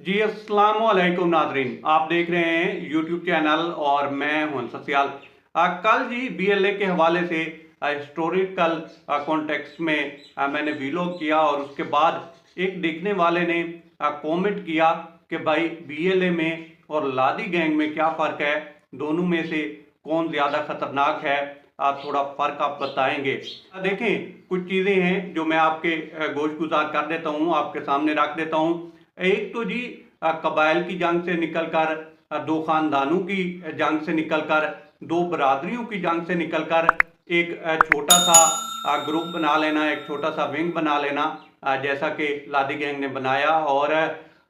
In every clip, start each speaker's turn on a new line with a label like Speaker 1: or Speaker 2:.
Speaker 1: जी अस्सलाम वालेकुम नाजरीन, आप देख रहे हैं यूट्यूब चैनल और मैं हूं ससियाल। कल जी बीएलए के हवाले से हिस्टोरिकल कॉन्टेक्स्ट में मैंने वीलॉग किया और उसके बाद एक देखने वाले ने कमेंट किया कि भाई बीएलए में और लादी गैंग में क्या फ़र्क है, दोनों में से कौन ज़्यादा ख़तरनाक है, थोड़ा फ़र्क आप बताएंगे। देखें, कुछ चीज़ें हैं जो मैं आपके गोशगुजार कर देता हूँ, आपके सामने रख देता हूँ। एक तो जी कबाइल की जंग से निकलकर, दो खानदानों की जंग से निकलकर, दो बरादरियों की जंग से निकलकर एक छोटा सा ग्रुप बना लेना, एक छोटा सा विंग बना लेना, जैसा कि लादी गैंग ने बनाया, और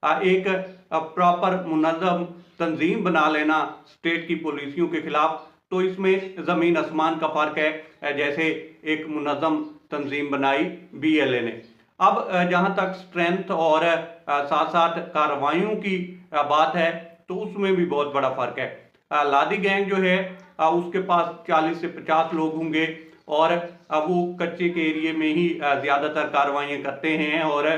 Speaker 1: एक प्रॉपर मुनज़्ज़म तंजीम बना लेना स्टेट की पॉलिसियों के खिलाफ। तो इसमें ज़मीन आसमान का फ़र्क है, जैसे एक मुनज़्ज़म तंजीम बनाई बीएलए ने। अब जहाँ तक स्ट्रेंथ और साथ साथ कार्रवाइयों की बात है, तो उसमें भी बहुत बड़ा फ़र्क है। लादी गैंग जो है उसके पास 40 से 50 लोग होंगे और वो कच्चे के एरिए में ही ज़्यादातर कार्रवाइयाँ करते हैं। और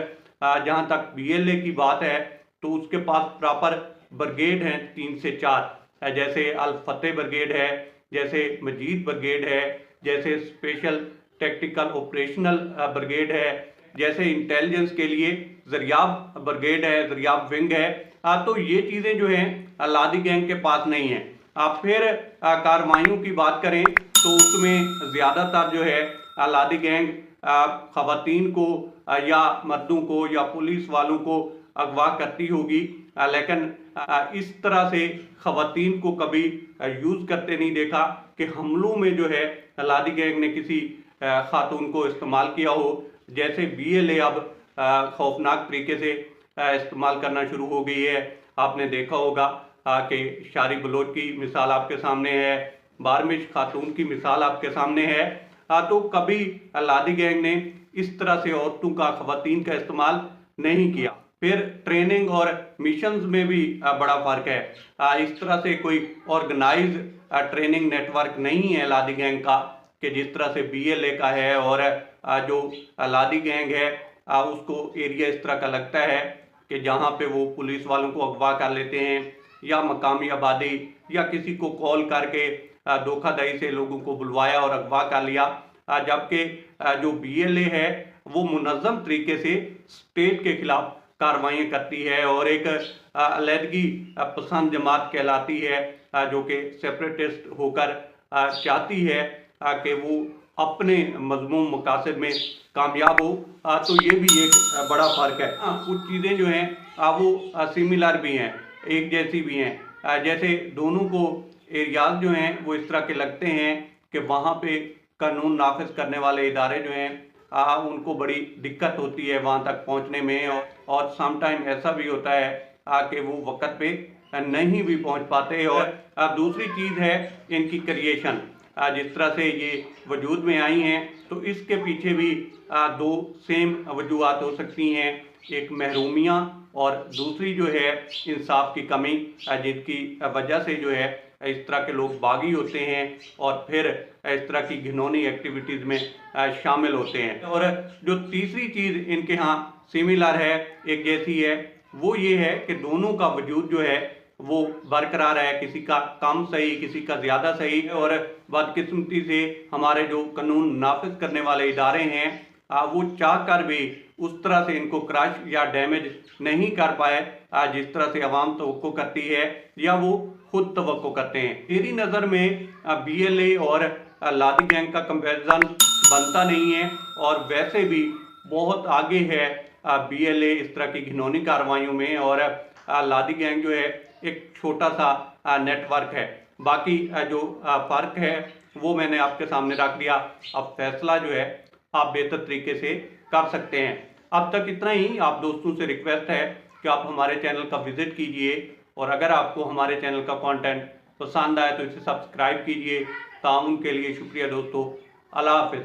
Speaker 1: जहाँ तक बीएलए की बात है तो उसके पास प्रॉपर ब्रिगेड हैं 3 से 4, जैसे अल फतेह ब्रिगेड है, जैसे मजीद ब्रिगेड है, जैसे स्पेशल टेक्टिकल ऑपरेशनल ब्रिगेड है, जैसे इंटेलिजेंस के लिए ज़रियाब ब्रिगेड है, ज़रियाब विंग है। तो ये चीज़ें जो हैं लादी गैंग के पास नहीं है। फिर कार्रवाइयों की बात करें तो उसमें ज़्यादातर जो है लादी गैंग ख़वातीन को या मर्दों को या पुलिस वालों को अगवा करती होगी, लेकिन इस तरह से ख़वातीन को कभी यूज़ करते नहीं देखा कि हमलों में जो है लादी गैंग ने किसी खातून को इस्तेमाल किया हो। जैसे बीएलए अब खौफनाक तरीके से इस्तेमाल करना शुरू हो गई है। आपने देखा होगा कि शारी बलोच की मिसाल आपके सामने है, बारमिश खातून की मिसाल आपके सामने है। तो कभी लादी गैंग ने इस तरह से औरतों का, ख़वातीन का इस्तेमाल नहीं किया। फिर ट्रेनिंग और मिशंस में भी बड़ा फ़र्क है। इस तरह से कोई ऑर्गेनाइज ट्रेनिंग नेटवर्क नहीं है लादी गैंग का कि जिस तरह से बीएलए का है। और जो लादी गैंग है उसको एरिया इस तरह का लगता है कि जहाँ पे वो पुलिस वालों को अगवा कर लेते हैं या मकामी आबादी या किसी को कॉल करके धोखाधड़ी से लोगों को बुलवाया और अगवा कर लिया। जबकि जो बीएलए है वो मुनज़्ज़म तरीके से स्टेट के खिलाफ कार्रवाइयाँ करती है और एक अलहदगी पसंद जमात कहलाती है, जो कि सेपरेटिस्ट होकर चाहती है कि वो अपने मज़मूम मकासद में कामयाब हो। तो ये भी एक बड़ा फ़र्क है। कुछ चीज़ें जो हैं वो सिमिलर भी हैं, एक जैसी भी हैं। जैसे दोनों को एरियाज़ जो हैं वो इस तरह के लगते हैं कि वहाँ पे कानून नाफिज करने वाले इदारे जो हैं उनको बड़ी दिक्कत होती है वहाँ तक पहुँचने में। और सम टाइम ऐसा भी होता है कि वो वक़्त पे नहीं भी पहुँच पाते। और दूसरी चीज़ है इनकी क्रिएशन, जिस तरह से ये वजूद में आई हैं तो इसके पीछे भी दो सेम वजूहात हो सकती हैं। एक महरूमियाँ और दूसरी जो है इंसाफ की कमी, जिसकी वजह से जो है इस तरह के लोग बागी होते हैं और फिर इस तरह की घिनौनी एक्टिविटीज़ में शामिल होते हैं। और जो तीसरी चीज़ इनके यहाँ सिमिलर है, एक जैसी है, वो ये है कि दोनों का वजूद जो है वो बरकरार है, किसी का कम सही, किसी का ज़्यादा सही। और बदकिस्मती से हमारे जो कानून नाफिज करने वाले इदारे हैं वो चाह कर भी उस तरह से इनको क्रश या डैमेज नहीं कर पाए जिस तरह से अवाम तवक्को करती है या वो खुद तवक्को करते हैं। मेरी नज़र में बीएलए और लादी गैंग का कंपैरिजन बनता नहीं है और वैसे भी बहुत आगे है बीएलए इस तरह की घिनौनी कार्रवाइयों में। और लादी गैंग जो है एक छोटा सा नेटवर्क है। बाकी जो फ़र्क है वो मैंने आपके सामने रख दिया। अब फैसला जो है आप बेहतर तरीके से कर सकते हैं। अब तक इतना ही। आप दोस्तों से रिक्वेस्ट है कि आप हमारे चैनल का विज़िट कीजिए और अगर आपको हमारे चैनल का कंटेंट पसंद आए तो इसे सब्सक्राइब कीजिए। ताउन के लिए शुक्रिया दोस्तों। अल्लाह हाफ़िज़।